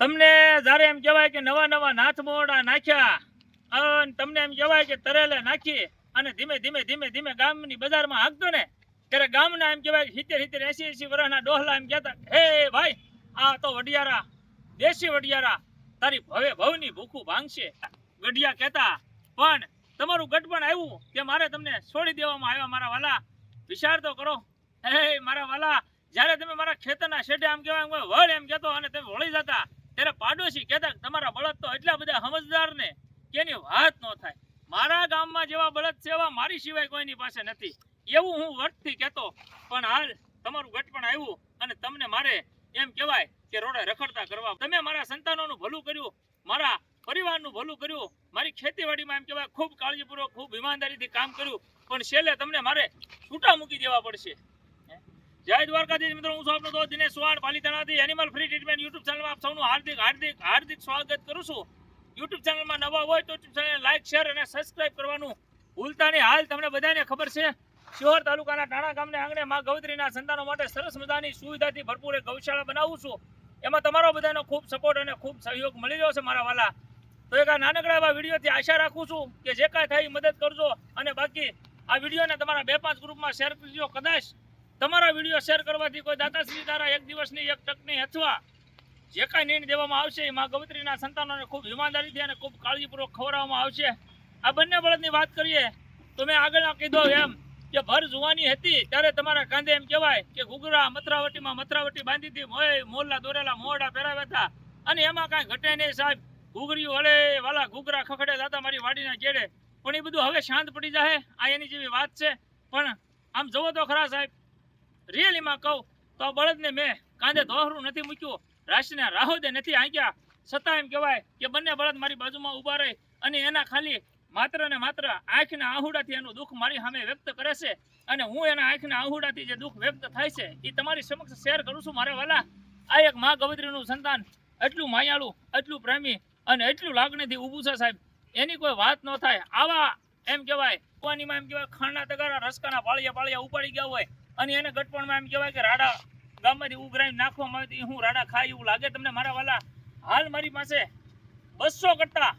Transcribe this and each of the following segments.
તમને જ્યારે એમ કહેવાય કે નવા નવા નાથ મોરડા નાખ્યા અને તમને એમ કહેવાય કે તરેલે નાખી અને ધીમે ધીમે ધીમે ધીમે ગામની બજારમાં હાંકતો ને ત્યારે ગામના એમ કહેવાય 70 80 વર્ષના ડોહલા એમ કહેતા, હે ભાઈ આ તો વડિયારા દેશી વડિયારા તારી ભવે ભવની ભૂખું ભાંગશે. ગઢિયા કહેતા પણ તમારું ગઠબણ આવ્યું કે મારે તમને છોડી દેવામાં આવ્યા. મારા વાલા વિચાર તો કરો. હે મારા વાલા, જ્યારે તમે મારા ખેતરના શેઢે આમ કહેવાય વળ એમ કહેતો અને તમે વળી જતા ત્યારે પાડોશી કહેતા તમારા બળદ તો એટલા બધા સમજદાર ને કે એની વાત ન થાય. મારા ગામમાં જેવા બળદ છે એવા મારી સિવાય કોઈની પાસે નથી, એવું હું વર્તથી કહેતો. પણ હાલ તમારું ગઠપણ આવ્યું અને તમને મારે એમ કહેવાય કે રોડે રખડતા કરવા. તમે મારા સંતાનોનું ભલું કર્યું, મારા પરિવારનું ભલું કર્યું, મારી ખેતીવાડીમાં એમ કહેવાય ખૂબ કાળજીપૂર્વક ખૂબ ઈમાનદારીથી કામ કર્યું, પણ છેલ્લે તમને મારે છૂટા મૂકી દેવા પડશે. જય દ્વારકાધીશ મિત્રો, હું છું આપનો દોસ્ત દિનેશ ચૌહાણ પાલીતાણાથી એનિમલ ફ્રી ટ્રીટમેન્ટ યુટ્યુબ ચેનલમાં આપ સૌનું હાર્દિક હાર્દિક હાર્દિક સ્વાગત કરું છું. યુટ્યુબ ચેનલમાં નવા હોય તો યુટ્યુબ ચેનલ લાઈક શેર અને સબસ્ક્રાઇબ કરવાનું ભૂલતા નહીં. હાલ તમને બધાને ખબર છે શિહોર તાલુકાના ટાણા ગામને આંગણે માં ગૌત્રીના સંતાનો માટે સરસ મજાની સુવિધાથી ભરપૂર એક ગૌશાળા બનાવું છું. એમાં તમારો બધાનો ખૂબ સપોર્ટ અને ખૂબ સહયોગ મળી રહ્યો છે મારા વાલા. તો એક આ નાનકડા એવા વિડીયોથી આશા રાખું છું કે જે કાંઈ થાય મદદ કરજો. અને બાકી આ વિડીયોને તમારા 2-5 ગ્રુપમાં શેર કરજો. કદાચ તમારા વિડીયો શેર કરવાથી કોઈ દાતાશ્રી દ્વારા એક દિવસની એક ટકની અથવા જે કાંઈ નિર્ણય દેવામાં આવશે એ માં ગૌત્રીના સંતાનોને ખૂબ ઈમાનદારીથી અને ખૂબ કાળજીપૂર્વક ખવડાવવામાં આવશે. આ બંને બળદની વાત કરીએ તો મેં આગળ કીધું એમ કે ભર જુવાની હતી ત્યારે તમારા કાંધે એમ કહેવાય કે ઘૂઘરા મથરાવટીમાં મથરાવટી બાંધી હતી, મોરલા દોરેલા મોરડા પહેરાવ્યા હતા અને એમાં કાંઈ ઘટે નહીં સાહેબ. ઘૂઘરીઓ હળે વાલા ઘૂઘરા ખખડે જતા મારી વાડીના કેડે. પણ એ બધું હવે શાંત પડી જાય. આ એની જેવી વાત છે. પણ આમ જવો તો ખરા સાહેબ, રિયલીમાં કહું તો આ બળદને મેં કાંધે દોહરું નથી મૂક્યું, રાશિના રાહોદે નથી આંક્યા. છતાં એમ કહેવાય કે બંને બળદ મારી બાજુમાં ઊભા રહે અને એના ખાલી માત્ર ને માત્ર આંખના આહુડાથી એનું દુઃખ મારી સામે વ્યક્ત કરે છે. અને હું એના આંખના આહુડાથી જે દુઃખ વ્યક્ત થાય છે એ તમારી સમક્ષ શેર કરું છું. મારા વાલા, આ એક મા ગૌત્રીનું સંતાન એટલું માયાળું, એટલું પ્રેમી અને એટલું લાગણીથી ઊભું છે સાહેબ, એની કોઈ વાત ન થાય. આવા એમ કહેવાય કુવાનીમાં એમ કહેવાય ખાંડના તગારા રસકાના પાળિયા ઉપાડી ગયા હોય અને એને ગટપણમાં એમ કહેવાય કે રાડા ગામમાંથી ઉઘરાઈને નાખવામાં આવે તો હું રાડા ખાય એવું લાગે તમને મારા વાલા. હાલ મારી પાસે 200 કરતાં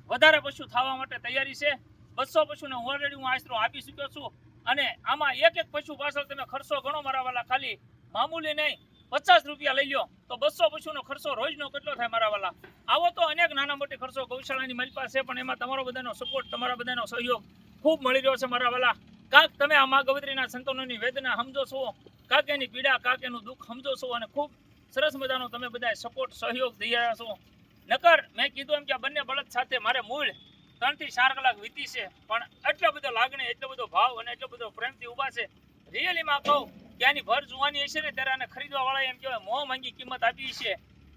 વધારે પશુ થવા માટે તૈયારી છે. 200 પશુને ઓલરેડી હું આશરો આપી ચૂક્યો છું. અને આમાં એક એક પશુ પાછળ તમે ખર્ચો ગણો મારા વાલા, ખાલી મામૂલી નહીં 50 રૂપિયા લઈ લો તો 200 પશુનો ખર્ચો રોજનો કેટલો થાય મારા વાલા. આવો તો અનેક નાના મોટી ખર્ચો ગૌશાળાની મારી પાસે, પણ એમાં તમારો બધાનો સપોર્ટ, તમારા બધાનો સહયોગ ખૂબ મળી રહ્યો છે મારા વાલા. કાંક તમે આ મા ગૌત્રીના સંતાનોની વેદના સમજો છો, કાંક એની પીડા, કાંક એનું દુઃખ સમજો છો અને ખૂબ સરસ મજાનો તમે બધા સપોર્ટ સહયોગ દઈ રહ્યા છો. નકર મેં કીધું એમ કે આ બંને બળદ સાથે મારે મૂળ 3 થી 4 કલાક વીતી છે, પણ એટલો બધો લાગણી, એટલો બધો ભાવ અને એટલો બધો પ્રેમથી ઊભા છે. રિયલીમાં કહું કે આની ભર જુવાની હશે ને ત્યારે આને ખરીદવા વાળા એમ કહેવાય મોં માંગી કિંમત આપી છે.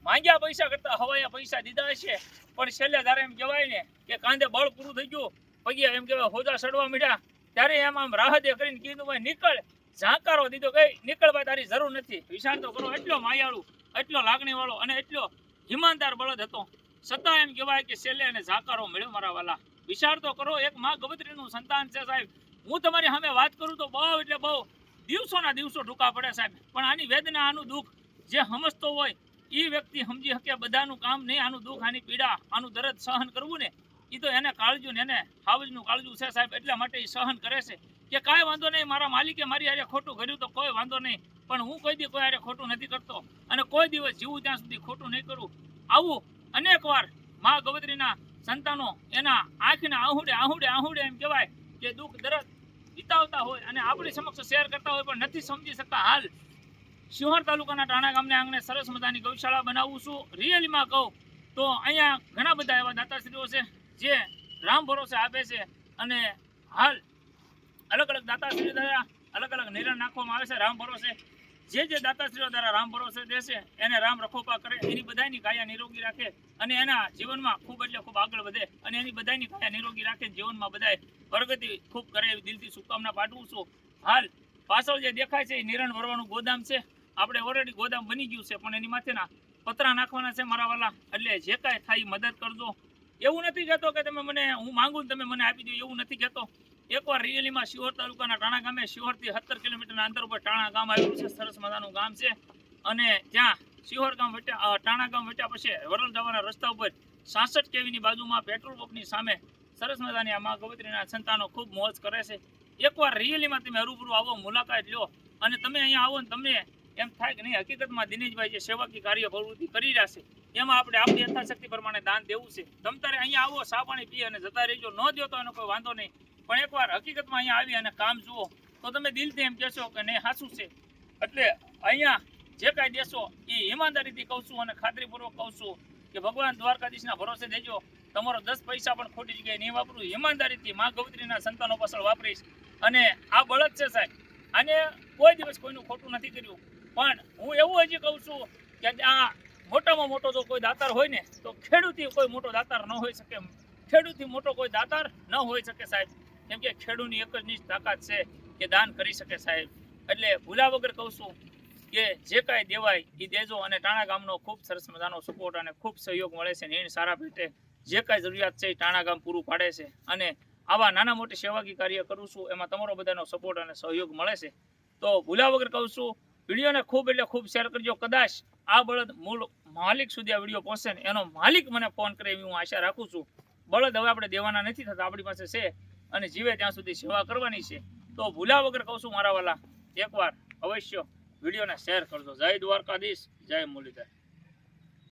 માંગ્યા પૈસા કરતાં હવાયા પૈસા દીધા હશે, પણ છેલ્લે જ્યારે એમ કહેવાય ને કે કાંધે બળ પૂરું થઈ ગયું, પગે એમ કહેવાય હોજા સડવા મીડ્યા, ત્યારે એમ આમ રાહતે કરીને કીધું ભાઈ નીકળ, ઝાંકારો દીધો કઈ નીકળ ભાઈ તારી જરૂર નથી. વિચાર તો કરો, એટલો માયાળું, એટલો લાગણીવાળો અને એટલો ઈમાનદાર બળદ હતો. છતાં એમ કહેવાય કે છેલ્લે એને ઝાંકારો મળ્યો મારા વાલા. વિચાર તો કરો, એક મા ગૌત્રીનું સંતાન છે સાહેબ. હું તમારી સામે વાત કરું તો બહુ એટલે બહુ દિવસોના દિવસો ટૂંકા પડે સાહેબ, પણ આની વેદના, આનું દુઃખ જે સમજતો હોય એ વ્યક્તિ સમજી શકે. બધાનું કામ નહીં, આનું દુઃખ, આની પીડા, આનું દર્દ સહન કરવું ને એ તો એને કાળજું ને એને હાવજનું કાળજું છે સાહેબ. એટલા માટે એ સહન કરે છે કે કાંઈ વાંધો નહીં, મારા માલિકે મારી હારે ખોટું કર્યું તો કોઈ વાંધો નહીં, પણ હું કોઈ દી કોઈ હારે ખોટું નથી કરતો અને કોઈ દિવસ જીવું ત્યાં સુધી ખોટું નહીં કરું. આવું અનેક વાર મા ગૌત્રીના સંતાનો એના આંખના આહુડે આહુડે આહુડે એમ કહેવાય કે દુઃખ દર્દ વિતાવતા હોય અને આપણી સમક્ષ શેર કરતા હોય, પણ નથી સમજી શકતા. હાલ શિહોર તાલુકાના ટાણા ગામને આંગણે સરસ મજાની ગૌશાળા બનાવું છું. રિયલીમાં કહું તો અહીંયા ઘણા બધા એવા દાતાશ્રીઓ છે જે રામ ભરોસે આપે છે અને હાલ અલગ અલગ દાતાશ્રીઓ દ્વારા અલગ અલગ નિર્ણય નાખવામાં આવે છે. રામ ભરોસે જે દાતાશ્રીઓ દ્વારા રામ ભરોસે દેશે એને રામ રખોપા કરે, એની બધાની કાયા નિરોગી રાખે અને એના જીવનમાં ખૂબ એટલે ખૂબ આગળ વધે અને એની બધાની કાયા નિરોગી રાખે, જીવનમાં બધાએ પ્રગતિ ખૂબ કરે એવી દિલથી શુભકામના પાઠવું છું. હાલ પાછળ જે દેખાય છે એ નિરણ ભરવાનું ગોદામ છે. આપણે ઓલરેડી ગોદામ બની ગયું છે, પણ એની માથેના પતરા નાખવાના છે મારા વાલા. એટલે જે કાંઈ થાય મદદ કરજો. એવું નથી કહેતો કે તમે મને, હું માંગુ તમે મને આપી દો, એવું નથી કહેતો. એકવાર રિયલીમાં શિહોર તાલુકાના ટાણા ગામે, શિહોરથી 17 કિલોમીટરના અંતર ઉપર ટાણા ગામ આવેલું છે. સરસ મજાનું ગામ છે અને ત્યાં સિહોર ગામ વટ્યા ટાણા ગામ વટ્યા પછી વરલ જવાના રસ્તા ઉપર 66 kV ની બાજુમાં પેટ્રોલ પંપની સામે સરસ મજાની આ માં ગવત્રીના સંતાનો ખૂબ મોજ કરે છે. એકવાર રિયલીમાં તમે હરૂબરૂ આવો, મુલાકાત લો અને તમે અહીંયા આવો ને તમને એમ થાય કે નહીં, હકીકતમાં દિનેશભાઈ જે સેવાકી કાર્ય પ્રવૃત્તિ કરી રહ્યા છે એમાં આપણે આપણી યથાશક્તિ પ્રમાણે દાન દેવું છે. તમ તારે અહીંયા આવો, ચા પાણી પી અને જતા રહેજો. ન દો તો એનો કોઈ વાંધો નહીં, પણ એકવાર હકીકતમાં અહીંયા આવી અને કામ જુઓ તો તમે દિલથી એમ કહેશો કે નહીં સાચું છે. એટલે અહીંયા જે કાંઈ દેશો એ ઈમાનદારીથી કહું છું અને ખાતરીપૂર્વક કહું છું કે ભગવાન દ્વારકાધીશના ભરોસે દેજો. તમારો 10 પૈસા પણ ખોટી જગ્યાએ નહીં વાપરું, ઈમાનદારીથી માં ગવત્રીના સંતાનો પાછળ વાપરીશ. અને આ બળદ છે સાહેબ, આને કોઈ દિવસ કોઈનું ખોટું નથી કર્યું. પણ હું એવું હજી કહું છું કે આ મોટામાં મોટો જો કોઈ દાતાર હોય ને તો ખેડૂતથી કોઈ મોટો દાતાર ન હોઈ શકે, ખેડૂતથી મોટો કોઈ દાતાર ન હોઈ શકે સાહેબ. કેમ કે ખેડૂતની એક જ તાકાત છે કે દાન કરી શકે સાહેબ. એટલે ભૂલા વગર કહું છું કે જે કાંઈ દેવાય એ દેજો. અને ટાણા ગામનો ખૂબ સરસ મજાનો સપોર્ટ અને ખૂબ સહયોગ મળે છે. નીણ સારા પેટે જે કાંઈ જરૂરિયાત છે એ ટાણા ગામ પૂરું પાડે છે. અને આવા નાના મોટી સેવાકી કાર્ય કરું છું એમાં તમારો બધાનો સપોર્ટ અને સહયોગ મળે છે. તો ભૂલા વગર કહું છું વિડીયોને ખૂબ એટલે ખૂબ શેર કરજો. કદાચ આ બળદ મૂળ માલિક સુધી આ વિડીયો પહોંચે ને એનો માલિક મને ફોન કરે એવી હું આશા રાખું છું. બળદ હવે આપણે દેવાના નથી થતા, આપણી પાસે છે અને જીવે ત્યાં સુધી સેવા કરવાની છે. તો ભૂલા વગર કહું છું મારા વાલા, એકવાર અવશ્ય વિડીયોને શેર કરજો. જય દ્વારકાધીશ, જય મુરલીધર.